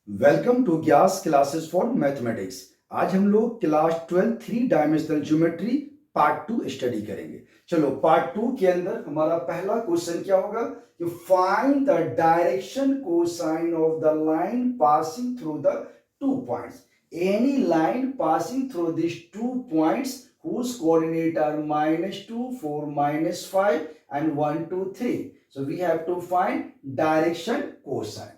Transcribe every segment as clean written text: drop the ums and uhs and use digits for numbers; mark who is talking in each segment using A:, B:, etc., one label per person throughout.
A: Welcome two gas classes for mathematics. आज हम लोग class 12 three dimensional geometry part 2 study करेंगे। चलो पार्ट 2 के अंदर हमारा पहला क्वेश्चन क्या होगा कि find the direction cosine of the line passing through the two points. Any line passing through this two points whose coordinate are -2, 4, -5 and 1, 2, 3. So we have to find direction cosine.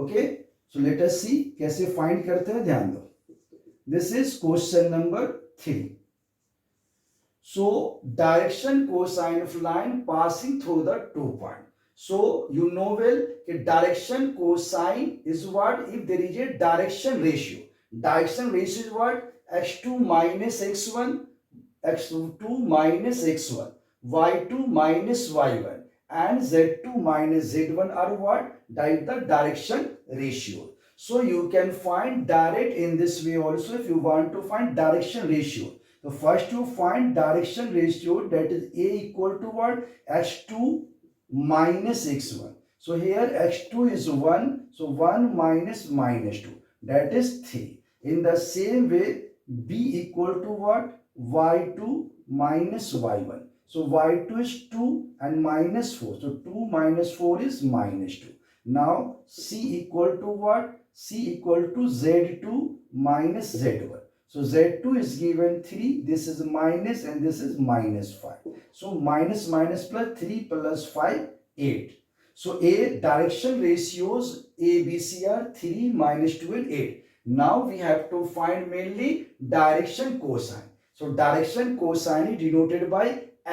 A: Okay. So let us see कैसे find करते हैं, ध्यान दो. This is question number 3. So direction cosine of line passing through the 2 point. So you know well that direction cosine is what if there is a direction ratio. Direction ratio is what? x2 minus x1, x2 minus x1, y2 minus y1 and z2 minus z1 are what? The direction ratio. So you can find direct in this way also if you want to find direction ratio. So first you find direction ratio, that is a equal to what? x2 minus x1. So here x2 is 1. So 1 minus -2, that is 3. In the same way b equal to what? y2 minus y1. So y2 is 2 and -4. So 2 minus 4 is -2. Now c equal to what? C equal to z2 minus z1. So z2 is given 3. This is minus and this is -5. So minus minus plus 3 plus 5, 8. So a direction ratios A, B, C are 3, -2 and 8. Now we have to find mainly direction cosine. So direction cosine is denoted by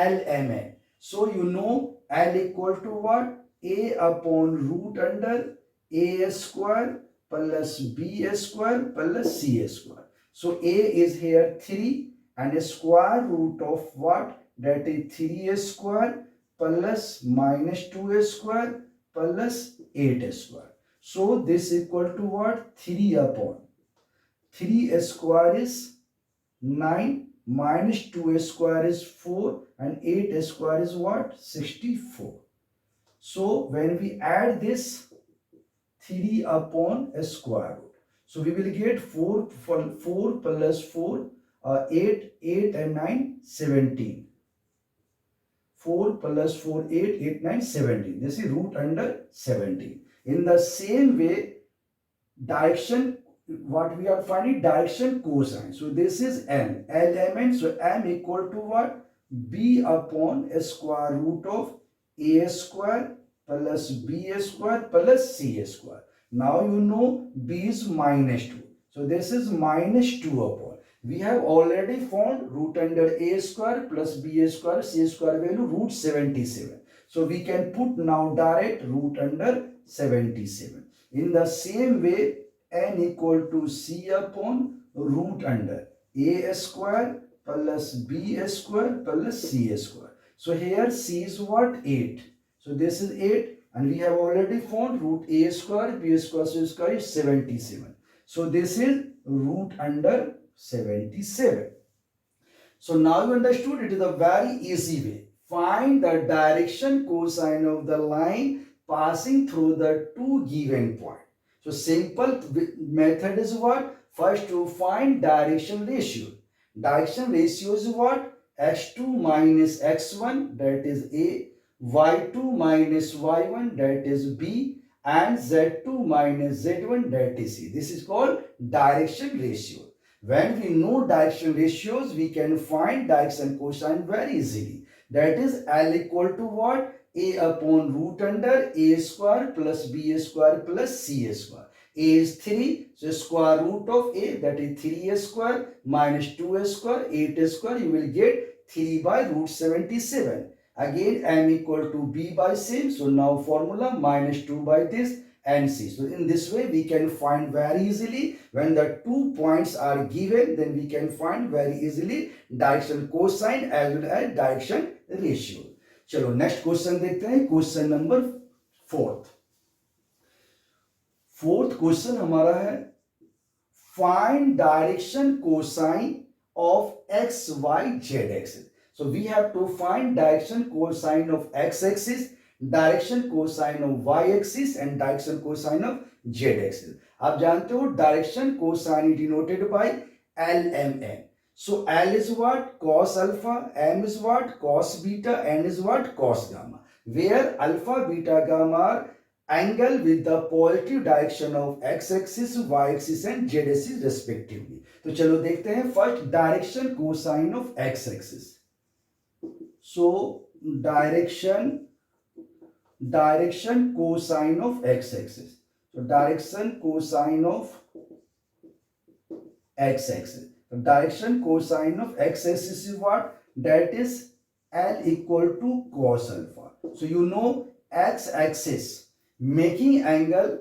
A: LMN. So you know L equal to what? A upon root under A square plus B square plus C square. So A is here 3 and a square root of what? That is 3 square plus -2 square plus 8 square. So this equal to what? 3 upon 3 square is 9, -2 square is 4 and 8 square is what? 64. So when we add this 3 upon a square root, so we will get 4 plus 4, 8, 8 and 9, 17. 4 plus 4, 8, 8, 9, 17. This is root under 17. In the same way, direction, what we are finding? Direction cosine. So this is m. Lmn. So m equal to what? B upon a square root of a square plus b square plus c square. Now you know b is -2. So this is -2 upon. We have already found root under a square plus b square c square value root 77. So we can put now direct root under 77. In the same way, n equal to c upon root under a square plus b square plus c square. So here c is what? 8. So this is 8 and we have already found root a square b square c square is 77. So this is root under 77. So now you understood it is a very easy way. Find the direction cosine of the line passing through the two given points. So simple method is what? First to find direction ratio. Direction ratio is what? x2 minus x1, that is A, y2 minus y1, that is B, and z2 minus z1, that is C. This is called direction ratio. When we know direction ratios, we can find direction cosine very easily. That is L equal to what? A upon root under a square plus b square plus c square. A is 3, so square root of a, that is 3 square minus 2 square, 8 square, you will get 3 by root 77. Again m equal to b by same, so now formula -2 by this and c. So in this way we can find very easily when the 2 points are given, then we can find very easily direction cosine as well as direction ratio. चलो next question देखते हैं, question number 4th question हमारा है find direction cosine of x y z axis. So we have to find direction cosine of x axis, direction cosine of y axis and direction cosine of z axis. आप जानते हो direction cosine denoted by L M N. So L is what? Cos alpha, M is what? Cos beta, N is what? Cos gamma. Where alpha, beta, gamma are angle with the positive direction of x-axis, y-axis and z-axis respectively. तो चलो देखते हैं first direction cosine of x-axis. So direction cosine of x-axis. So direction cosine of x-axis. The direction cosine of x-axis is what? That is L equal to cos alpha. So you know x-axis making angle,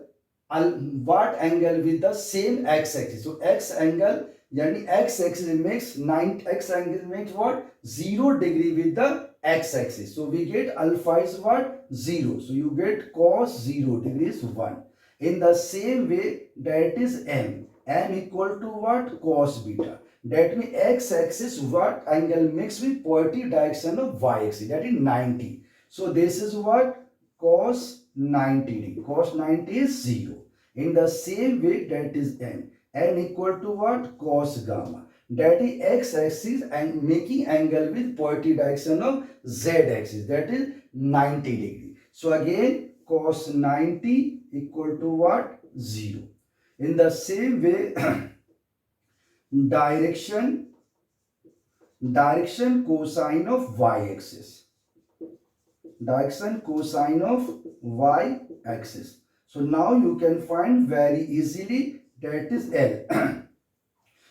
A: what angle with the same x-axis. So x angle yani x-axis makes 9, x angle makes what? 0 degree with the x-axis. So we get alpha is what? 0. So you get cos 0 degrees 1. In the same way that is M. M equal to what? Cos beta. That means x-axis what angle makes with positive direction of y-axis, that is 90. So this is what? Cos 90 degree. Cos 90 is 0. In the same way that is N. N equal to what? Cos gamma. That is x-axis and making angle with positive direction of z-axis, that is 90 degree. So again cos 90 equal to what? 0. In the same way direction cosine of y-axis. Direction cosine of y-axis. So now you can find very easily that is L.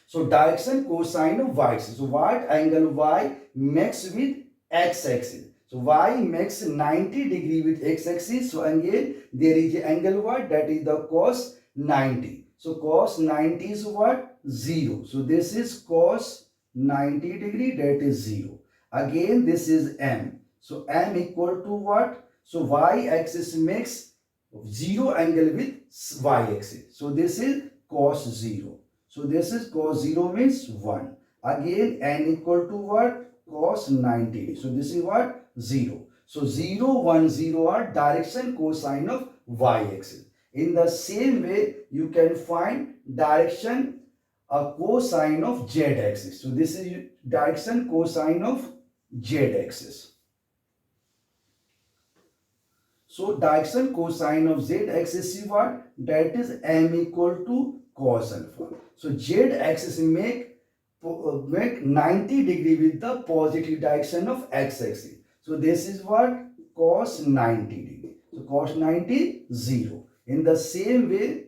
A: So direction cosine of y-axis. So what angle y makes with x-axis. So y makes 90 degree with x-axis. So again there is the angle what? That is the cos 90. So cos 90 is what? 0. So this is cos 90 degree, that is 0. Again this is M. So M equal to what? So y axis makes 0 angle with y axis. So this is cos 0. So this is cos 0 means 1. Again N equal to what? Cos 90. So this is what? 0. So 0, 1, 0 are direction cosine of y axis. In the same way, you can find direction cosine of z axis. So this is direction cosine of z axis. So direction cosine of z axis is what? That is M equal to cos alpha. So z axis make 90 degree with the positive direction of x axis. So this is what? Cos 90 degree. So cos 90 0. In the same way,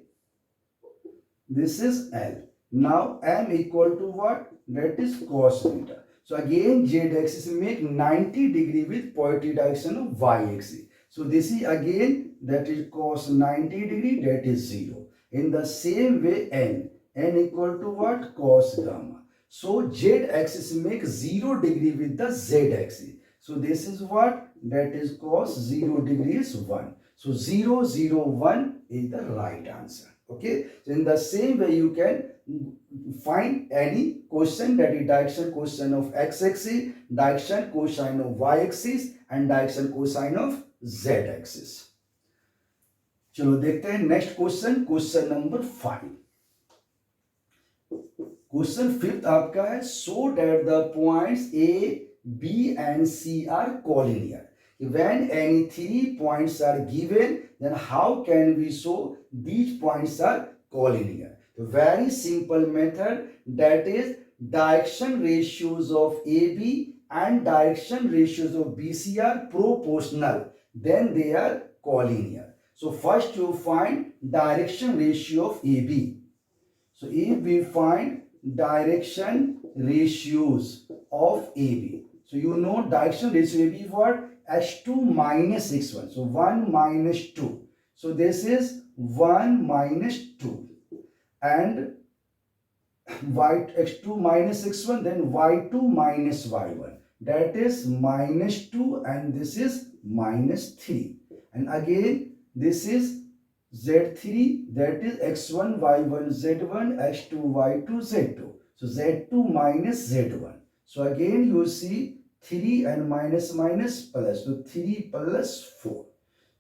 A: this is L. Now M equal to what? That is cos beta. So again z axis make 90 degree with positive direction of y axis. So this is again that is cos 90 degree, that is 0. In the same way N equal to what? Cos gamma. So z axis make 0 degree with the z axis. So this is what? That is cos 0 degree is 1. So 0, 0, 1 is the right answer. Okay. So in the same way you can find any question, that is direction cosine of x-axis, direction cosine of y-axis and direction cosine of z-axis. चलो देखते हैं next question, question number 5. Question 5th आपका है, so that the points A, B and C are collinear. When any 3 points are given, then how can we show these points are collinear? The very simple method, that is direction ratios of AB and direction ratios of BC are proportional, then they are collinear. So first you find direction ratio of AB. So if we find direction ratios of AB, so you know direction ratio of AB is what? H2 minus x1. So 1 minus 2. So this is 1 minus 2. And x2 minus x1, then y2 minus y1. That is minus 2 and this is minus 3. And again this is z3, that is x1 y1 z1 x2 y2 z2. So z2 minus z1. So again you see 3 and minus minus plus. So 3 plus 4.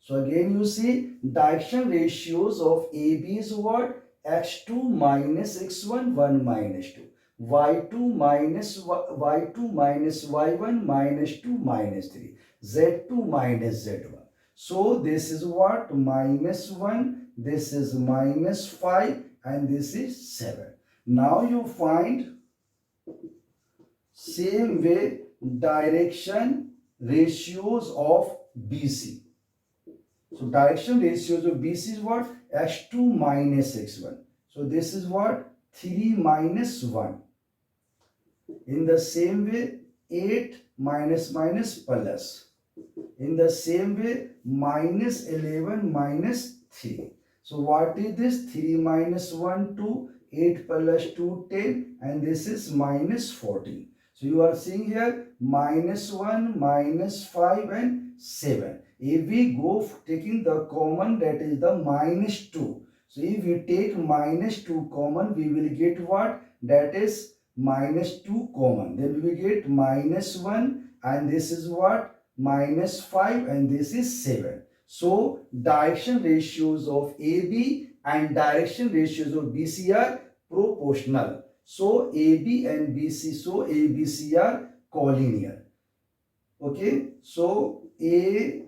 A: So again you see direction ratios of AB is what? x2 minus x1 1 minus 2, y2 minus y2 minus y1 minus 2 minus 3, z2 minus z1. So this is what? Minus 1, this is minus 5, and this is 7. Now you find same way direction ratios of BC. So direction ratios of BC is what? x2 minus x1. So this is what? 3 minus 1. In the same way, 8 minus minus plus. In the same way, minus 11 minus 3. So what is this? 3 minus 1, 2, 8 plus 2, 10, and this is minus 14. So you are seeing here minus 1, minus 5, and 7. If we go taking the common, that is the minus 2. So if we take minus 2 common, we will get what? That is minus 2 common. Then we will get minus 1, and this is what? Minus 5, and this is 7. So direction ratios of AB and direction ratios of BC are proportional. So AB and BC, so ABC are collinear. Okay, so A,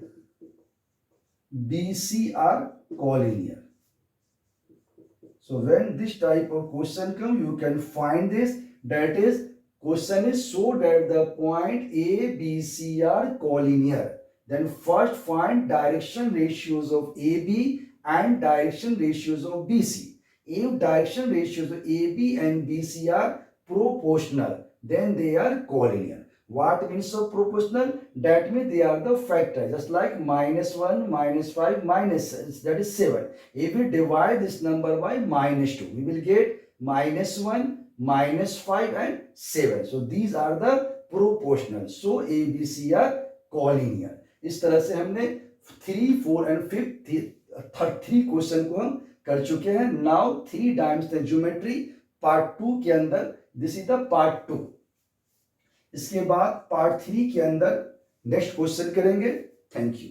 A: BC are collinear. So when this type of question comes, you can find this. That is, question is so that the point A, B, C are collinear. Then first find direction ratios of AB and direction ratios of BC. If direction ratios of AB and BC are proportional, then they are collinear. What means of proportional? That means they are the factor, just like minus 1, minus 5, minus 6, that is 7. If we divide this number by minus 2, we will get minus 1, minus 5, and 7. So these are the proportional. So A, B, C are collinear. इस तरह से हमने 3, 4 and 5 3 question को हम कर चुके हैं. Now 3 dimensional geometry part 2 के अंदर, दिस इज द पार्ट 2. इसके बाद पार्ट 3 के अंदर नेक्स्ट क्वेश्चन करेंगे. Thank you.